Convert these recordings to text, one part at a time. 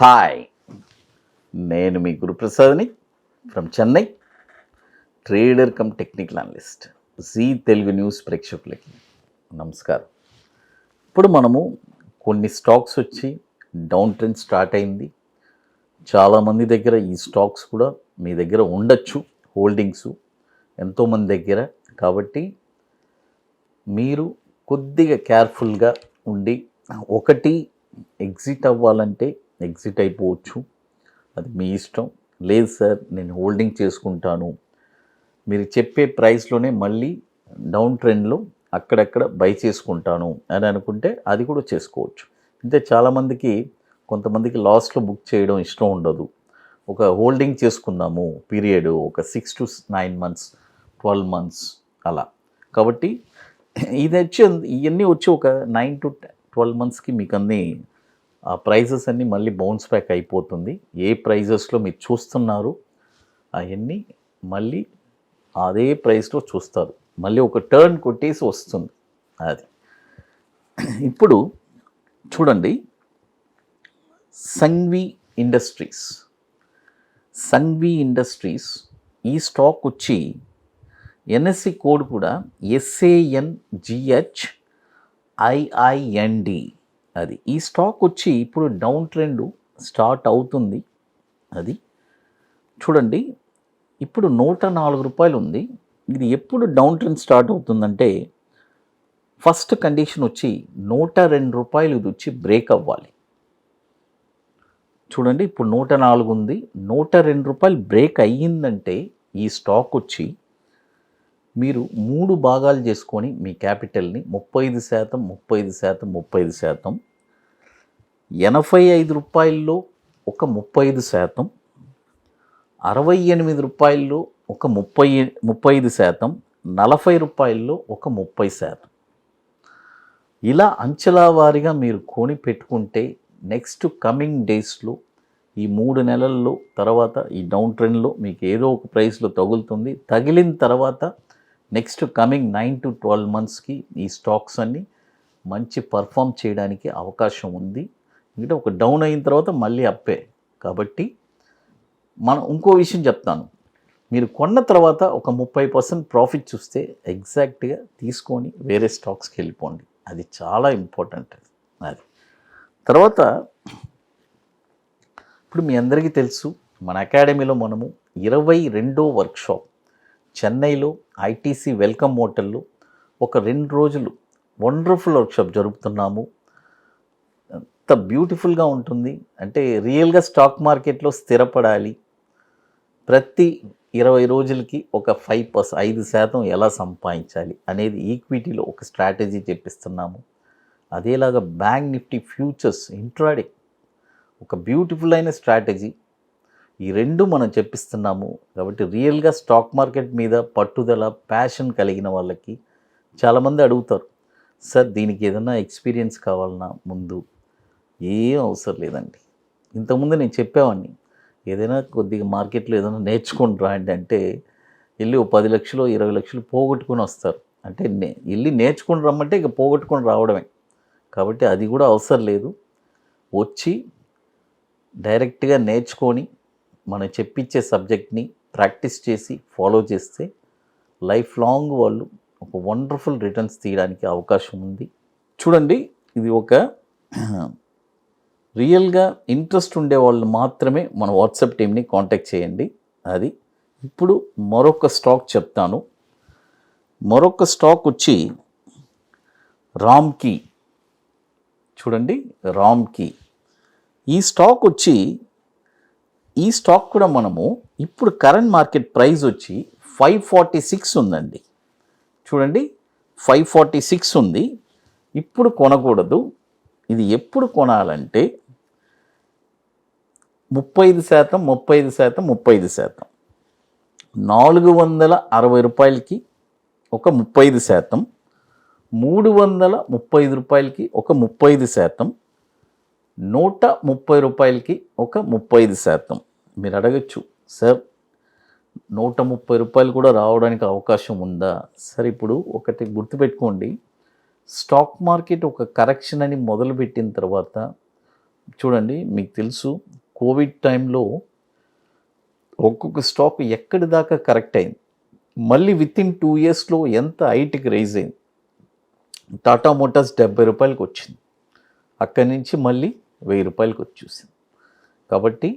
Hi, నేను మీ గురుప్రసాద్ని from Chennai, trader cum technical analyst. Zee Telugu news ప్రేక్షకులకి నమస్కారం. ఇప్పుడు మనము కొన్ని స్టాక్స్ వచ్చి డౌన్ ట్రెండ్ స్టార్ట్ అయింది. చాలామంది దగ్గర ఈ స్టాక్స్ కూడా మీ దగ్గర ఉండొచ్చు, హోల్డింగ్స్ ఎంతోమంది దగ్గర. కాబట్టి మీరు కొద్దిగా కేర్ఫుల్గా ఉండి, ఒకటి ఎగ్జిట్ అవ్వాలంటే ఎగ్జిట్ అయిపోవచ్చు, అది మీ ఇష్టం. లేదు సార్ నేను హోల్డింగ్ చేసుకుంటాను, మీరు చెప్పే ప్రైస్లోనే మళ్ళీ డౌన్ ట్రెండ్లో అక్కడక్కడ బై చేసుకుంటాను అని అనుకుంటే అది కూడా చేసుకోవచ్చు. అంటే చాలామందికి, కొంతమందికి లాస్ట్లో బుక్ చేయడం ఇష్టం ఉండదు. ఒక హోల్డింగ్ చేసుకుందాము పీరియడ్, ఒక 6 to 9 months, 12 months అలా. కాబట్టి ఇది వచ్చి ఇవన్నీ వచ్చి ఒక 9 to 12 monthsకి మీకు అన్నీ ఆ ప్రైజెస్ అన్నీ మళ్ళీ బౌన్స్ బ్యాక్ అయిపోతుంది. ఏ ప్రైజెస్లో మీరు చూస్తున్నారు అవన్నీ మళ్ళీ అదే ప్రైస్లో చూస్తారు, మళ్ళీ ఒక టర్న్ కొట్టేసి వస్తుంది అది. ఇప్పుడు చూడండి, సంఘ్వి ఇండస్ట్రీస్ ఈ స్టాక్ వచ్చి ఎన్ఎస్సి కోడ్ కూడా SANGHIIND. అది ఈ స్టాక్ వచ్చి ఇప్పుడు డౌన్ ట్రెండ్ స్టార్ట్ అవుతుంది. అది చూడండి, ఇప్పుడు 104 రూపాయలు ఉంది. ఇది ఎప్పుడు డౌన్ ట్రెండ్ స్టార్ట్ అవుతుందంటే, ఫస్ట్ కండిషన్ వచ్చి 102 రూపాయలు ఇది వచ్చి బ్రేక్ అవ్వాలి. చూడండి, ఇప్పుడు 104 ఉంది, 102 రూపాయలు బ్రేక్ అయ్యిందంటే ఈ స్టాక్ వచ్చి మీరు 3 భాగాలు చేసుకొని మీ క్యాపిటల్ని 35%, 35%, 85 రూపాయల్లో ఒక 35%, 68 రూపాయల్లో ఒక 35%, 40 రూపాయల్లో ఒక 30%, ఇలా అంచెల వారీగా మీరు కొని పెట్టుకుంటే నెక్స్ట్ కమింగ్ డేస్లో ఈ 3 నెలల్లో తర్వాత ఈ డౌన్ ట్రెండ్లో మీకు ఏదో ఒక ప్రైస్లో తగులుతుంది. తగిలిన తర్వాత నెక్స్ట్ కమింగ్ 9 to 12 monthsకి ఈ స్టాక్స్ అన్నీ మంచి పర్ఫామ్ చేయడానికి అవకాశం ఉంది. ఎందుకంటే ఒక డౌన్ అయిన తర్వాత మళ్ళీ అప్పే. కాబట్టి మనం ఇంకో విషయం చెప్తాను, మీరు కొన్న తర్వాత ఒక 30% ప్రాఫిట్ చూస్తే ఎగ్జాక్ట్గా తీసుకొని వేరే స్టాక్స్కి వెళ్ళిపోండి, అది చాలా ఇంపార్టెంట్. అది తర్వాత ఇప్పుడు మీ అందరికీ తెలుసు, మన అకాడమీలో మనము 22వ వర్క్షాప్ చెన్నైలో ఐటీసీ వెల్కమ్ హోటల్లో ఒక 2 రోజులు వండర్ఫుల్ వర్క్షాప్ జరుపుతున్నాము. ఎంత బ్యూటిఫుల్గా ఉంటుంది అంటే, రియల్గా స్టాక్ మార్కెట్లో స్థిరపడాలి, ప్రతి 20 రోజులకి ఒక 5% ఎలా సంపాదించాలి అనేది ఈక్విటీలో ఒక స్ట్రాటజీ చెప్పిస్తున్నాము. అదేలాగా బ్యాంక్ నిఫ్టీ ఫ్యూచర్స్ ఇంట్రాడే ఒక బ్యూటిఫుల్ అయిన స్ట్రాటజీ, ఈ 2 మనం చెప్పిస్తున్నాము. కాబట్టి రియల్గా స్టాక్ మార్కెట్ మీద పట్టుదల, ప్యాషన్ కలిగిన వాళ్ళకి చాలామంది అడుగుతారు, సార్ దీనికి ఏదైనా ఎక్స్పీరియన్స్ కావాలన్నా ముందు. ఏం అవసరం లేదండి. ఇంతకుముందు నేను చెప్పేవాడిని, ఏదైనా కొద్దిగా మార్కెట్లో ఏదైనా నేర్చుకొని రాండి అంటే వెళ్ళి ఓ 10 లక్షలు 20 లక్షలు పోగొట్టుకొని వస్తారు. అంటే వెళ్ళి నేర్చుకొని రమ్మంటే ఇక పోగొట్టుకొని రావడమే. కాబట్టి అది కూడా అవసరం లేదు. వచ్చి డైరెక్ట్గా నేర్చుకొని మనం చెప్పించే సబ్జెక్ట్ని ప్రాక్టీస్ చేసి ఫాలో చేస్తే లైఫ్ లాంగ్ వాళ్ళు ఒక వండర్ఫుల్ రిటర్న్స్ తీయడానికి అవకాశం ఉంది. చూడండి, ఇది ఒక రియల్గా ఇంట్రెస్ట్ ఉండే వాళ్ళు మాత్రమే మన వాట్సాప్ టీమ్ని కాంటాక్ట్ చేయండి. అది ఇప్పుడు మరొక స్టాక్ చెప్తాను. మరొక స్టాక్ వచ్చి రామ్కీ. చూడండి, రామ్కీ ఈ స్టాక్ వచ్చి, ఈ స్టాక్ కూడా మనము ఇప్పుడు కరెంట్ మార్కెట్ ప్రైస్ వచ్చి 546 ఉందండి. చూడండి, 546 ఉంది. ఇప్పుడు కొనకూడదు. ఇది ఎప్పుడు కొనాలంటే 35%, 35%, 460 రూపాయలకి ఒక 35%, 335 రూపాయలకి ఒక 35%, 130 రూపాయలకి ఒక 35%. మీరు అడగచ్చు, సార్ 130 రూపాయలు కూడా రావడానికి అవకాశం ఉందా? సరే, ఇప్పుడు ఒకటి గుర్తుపెట్టుకోండి, స్టాక్ మార్కెట్ ఒక కరెక్షన్ అని మొదలుపెట్టిన తర్వాత చూడండి, మీకు తెలుసు కోవిడ్ టైంలో ఒక్కొక్క స్టాక్ ఎక్కడి దాకా కరెక్ట్ అయింది, మళ్ళీ వితిన్ 2 ఇయర్స్లో ఎంత హైట్కి రైజ్ అయింది. టాటా మోటార్స్ 70 రూపాయలకి వచ్చింది, అక్కడి నుంచి మళ్ళీ 1000 రూపాయలకి వచ్చేసింది. కాబట్టి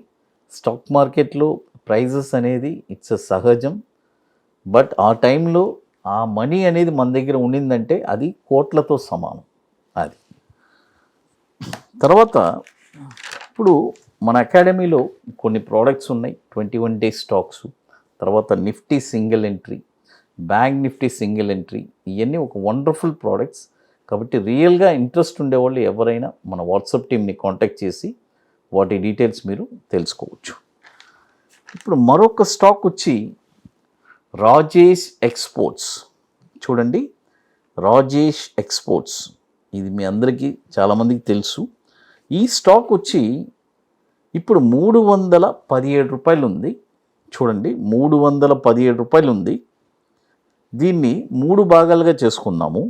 స్టాక్ మార్కెట్లో ప్రైజెస్ అనేది ఇట్స్ సహజం. బట్ ఆ టైంలో ఆ మనీ అనేది మన దగ్గర ఉండిందంటే అది కోట్లతో సమానం. అది తర్వాత ఇప్పుడు మన అకాడమీలో కొన్ని ప్రోడక్ట్స్ ఉన్నాయి, 21 డేస్ స్టాక్స్, తర్వాత Nifty single entry, bank Nifty single entry, ఇవన్నీ ఒక వండర్ఫుల్ ప్రోడక్ట్స్. కాబట్టి రియల్గా ఇంట్రెస్ట్ ఉండేవాళ్ళు ఎవరైనా మన వాట్సాప్ టీమ్ని కాంటాక్ట్ చేసి వాటి డీటెయిల్స్ మీరు తెలుసుకోవచ్చు. ఇప్పుడు మరొక స్టాక్ వచ్చి రాజేష్ ఎక్స్పోర్ట్స్. చూడండి, రాజేష్ ఎక్స్పోర్ట్స్ ఇది మీ అందరికీ చాలామందికి తెలుసు. ఈ స్టాక్ వచ్చి ఇప్పుడు 317 రూపాయలు ఉంది. చూడండి, 317 రూపాయలు ఉంది. దీన్ని 3 భాగాలుగా చేసుకుందాము.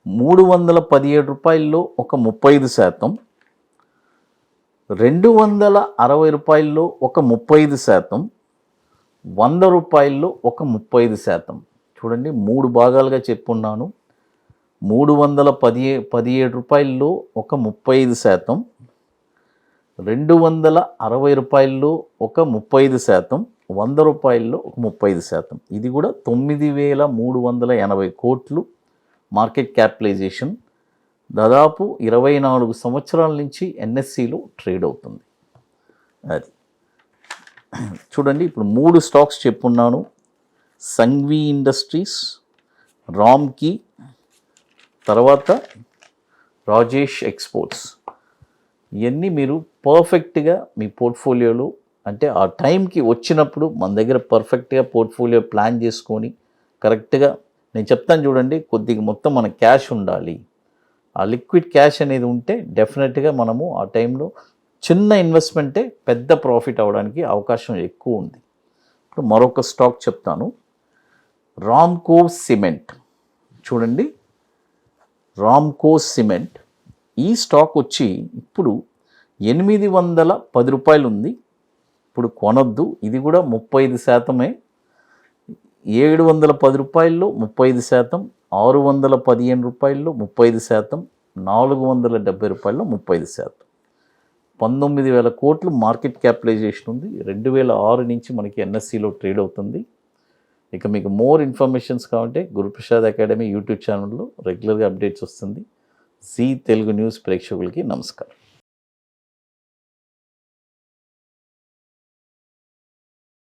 317 రూపాయల్లో ఒక 35%, 260 రూపాయల్లో ఒక 35%, 100 రూపాయల్లో ఒక 35%. చూడండి, 3 భాగాలుగా చెప్పున్నాను. 317 రూపాయల్లో ఒక 35%, 260 రూపాయల్లో ఒక 35%, 100 రూపాయల్లో ఒక 35%. ఇది కూడా 9380 కోట్లు మార్కెట్ క్యాపిటలైజేషన్. దాదాపు 24 సంవత్సరాల నుంచి ఎన్ఎస్సిలో ట్రేడ్ అవుతుంది. అది చూడండి, ఇప్పుడు 3 స్టాక్స్ చెప్పున్నాను. సంఘ్వి ఇండస్ట్రీస్, రామ్కీ, తర్వాత రాజేష్ ఎక్స్పోర్ట్స్. ఇవన్నీ మీరు పర్ఫెక్ట్గా మీ పోర్ట్ఫోలియోలో, అంటే ఆ టైంకి వచ్చినప్పుడు మన దగ్గర పర్ఫెక్ట్గా పోర్ట్ఫోలియో ప్లాన్ చేసుకొని కరెక్ట్గా నేను చెప్తాను. చూడండి, కొద్దిగా మొత్తం మన క్యాష్ ఉండాలి. ఆ లిక్విడ్ క్యాష్ అనేది ఉంటే డెఫినెట్గా మనము ఆ టైంలో చిన్న ఇన్వెస్ట్మెంటే పెద్ద ప్రాఫిట్ అవ్వడానికి అవకాశం ఎక్కువ ఉంది. ఇప్పుడు మరొక స్టాక్ చెప్తాను, రామ్కో సిమెంట్. చూడండి, రామ్కో సిమెంట్ ఈ స్టాక్ వచ్చి ఇప్పుడు 810 రూపాయలు ఉంది. ఇప్పుడు కొనొద్దు, ఇది కూడా 35%. 710 రూపాయల్లో 35%, 615 రూపాయల్లో 35%, 470 రూపాయల్లో 35%. 19,000 కోట్లు మార్కెట్ క్యాపిటలైజేషన్ ఉంది. 2006 నుంచి మనకి ఎన్ఎస్సిలో ట్రేడ్ అవుతుంది. ఇక మీకు మోర్ ఇన్ఫర్మేషన్స్ కావాలంటే గురుప్రసాద్ అకాడమీ యూట్యూబ్ ఛానల్లో రెగ్యులర్గా అప్డేట్స్ వస్తుంది. జీ తెలుగు న్యూస్ ప్రేక్షకులకి నమస్కారం.